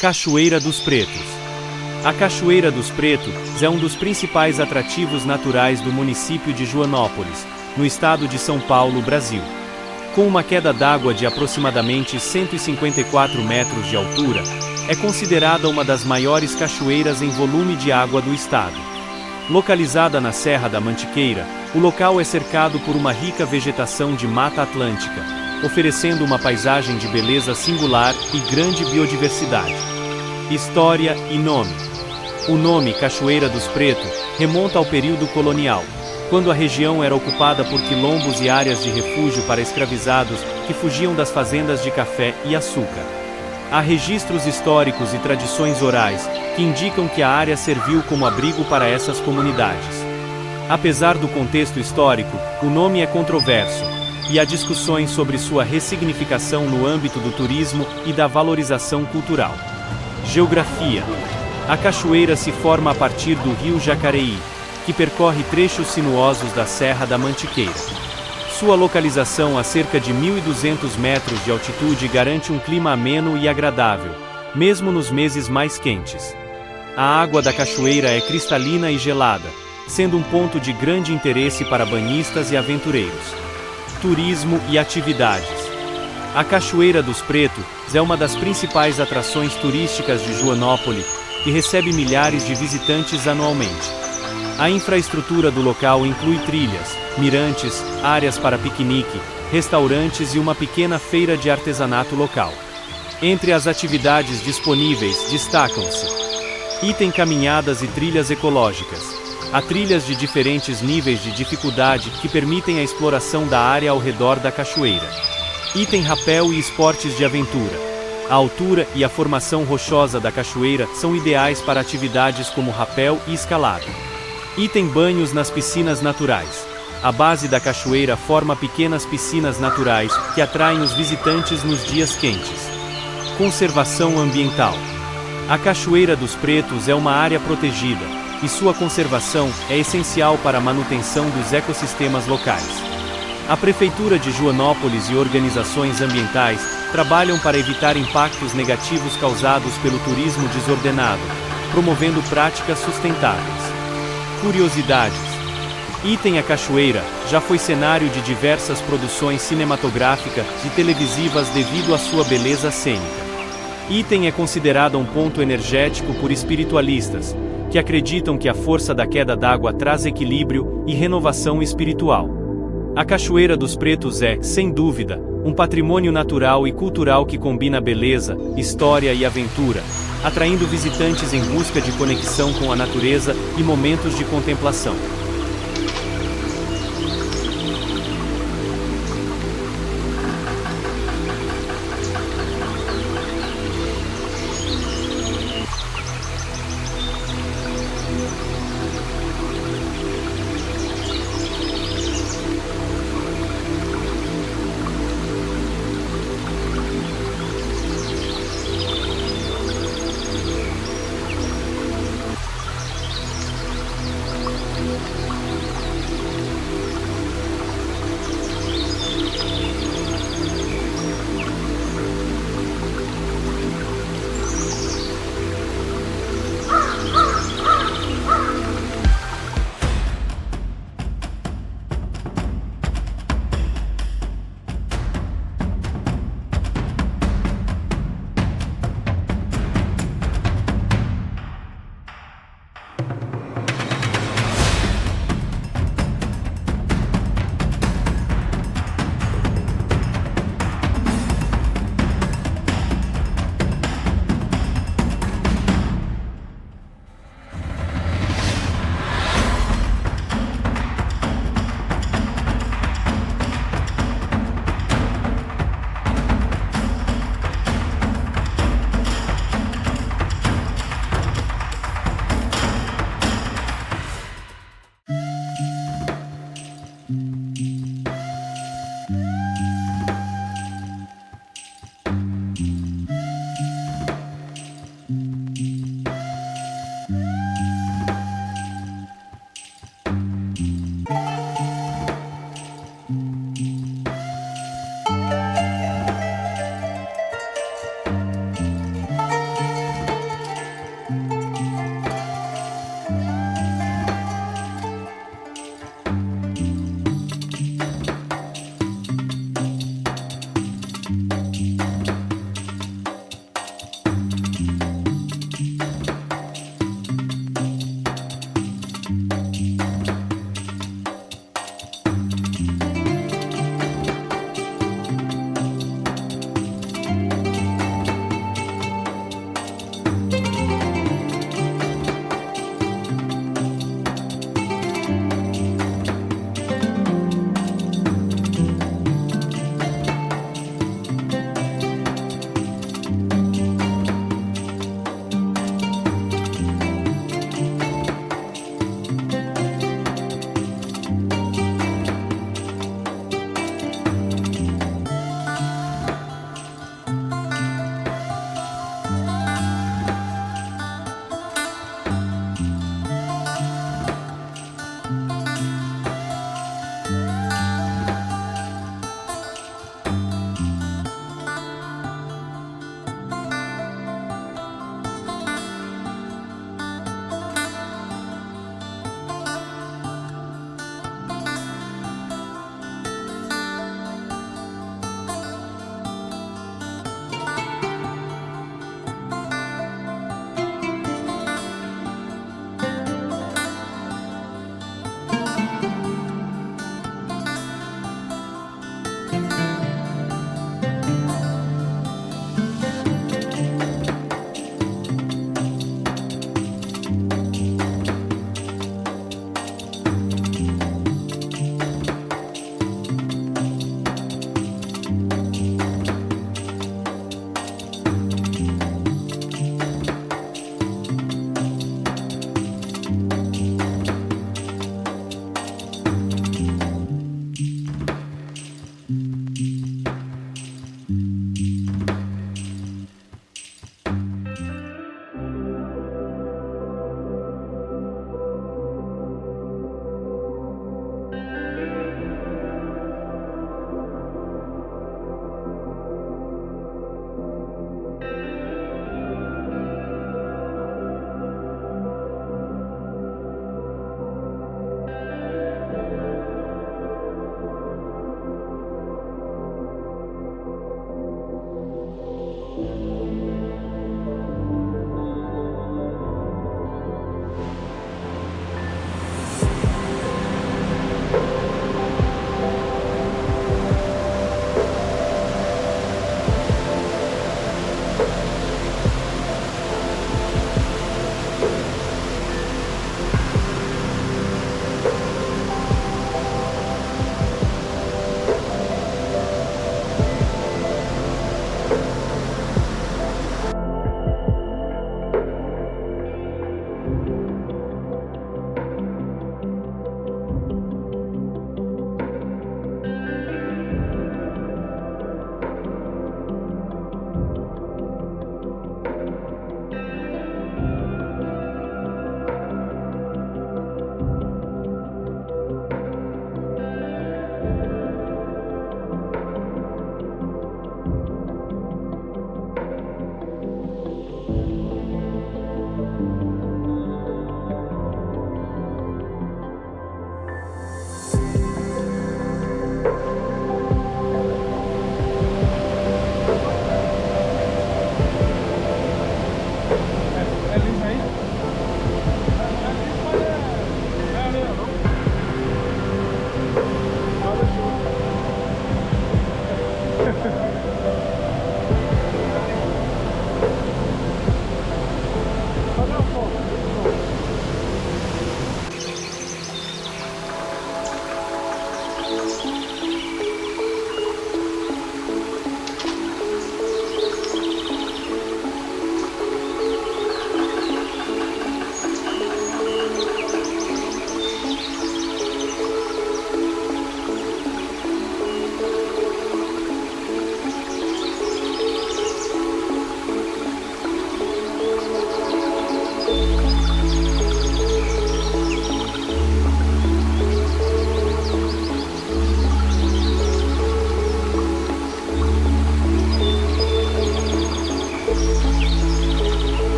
Cachoeira dos Pretos. A Cachoeira dos Pretos é um dos principais atrativos naturais do município de Joanópolis, no estado de São Paulo, Brasil. Com uma queda d'água de aproximadamente 154 metros de altura, é considerada uma das maiores cachoeiras em volume de água do estado. Localizada na Serra da Mantiqueira, o local é cercado por uma rica vegetação de Mata Atlântica, oferecendo uma paisagem de beleza singular e grande biodiversidade. História e nome. O nome Cachoeira dos Pretos remonta ao período colonial, quando a região era ocupada por quilombos e áreas de refúgio para escravizados que fugiam das fazendas de café e açúcar. Há registros históricos e tradições orais que indicam que a área serviu como abrigo para essas comunidades. Apesar do contexto histórico, o nome é controverso, e há discussões sobre sua ressignificação no âmbito do turismo e da valorização cultural. Geografia. A cachoeira se forma a partir do rio Jacareí, que percorre trechos sinuosos da Serra da Mantiqueira. Sua localização a cerca de 1.200 metros de altitude garante um clima ameno e agradável, mesmo nos meses mais quentes. A água da cachoeira é cristalina e gelada, sendo um ponto de grande interesse para banhistas e aventureiros. Turismo e atividades. A Cachoeira dos Pretos é uma das principais atrações turísticas de Joanópolis e recebe milhares de visitantes anualmente. A infraestrutura do local inclui trilhas, mirantes, áreas para piquenique, restaurantes e uma pequena feira de artesanato local. Entre as atividades disponíveis destacam-se: item caminhadas e trilhas ecológicas. Há trilhas de diferentes níveis de dificuldade que permitem a exploração da área ao redor da cachoeira. Item rapel e esportes de aventura. A altura e a formação rochosa da cachoeira são ideais para atividades como rapel e escalada. Item banhos nas piscinas naturais. A base da cachoeira forma pequenas piscinas naturais que atraem os visitantes nos dias quentes. Conservação ambiental. A Cachoeira dos Pretos é uma área protegida, e sua conservação é essencial para a manutenção dos ecossistemas locais. A Prefeitura de Joanópolis e organizações ambientais trabalham para evitar impactos negativos causados pelo turismo desordenado, promovendo práticas sustentáveis. Curiosidades. Item: a cachoeira já foi cenário de diversas produções cinematográficas e televisivas devido à sua beleza cênica. Item: é considerada um ponto energético por espiritualistas, que acreditam que a força da queda d'água traz equilíbrio e renovação espiritual. A Cachoeira dos Pretos é, sem dúvida, um patrimônio natural e cultural que combina beleza, história e aventura, atraindo visitantes em busca de conexão com a natureza e momentos de contemplação. É lindo aí?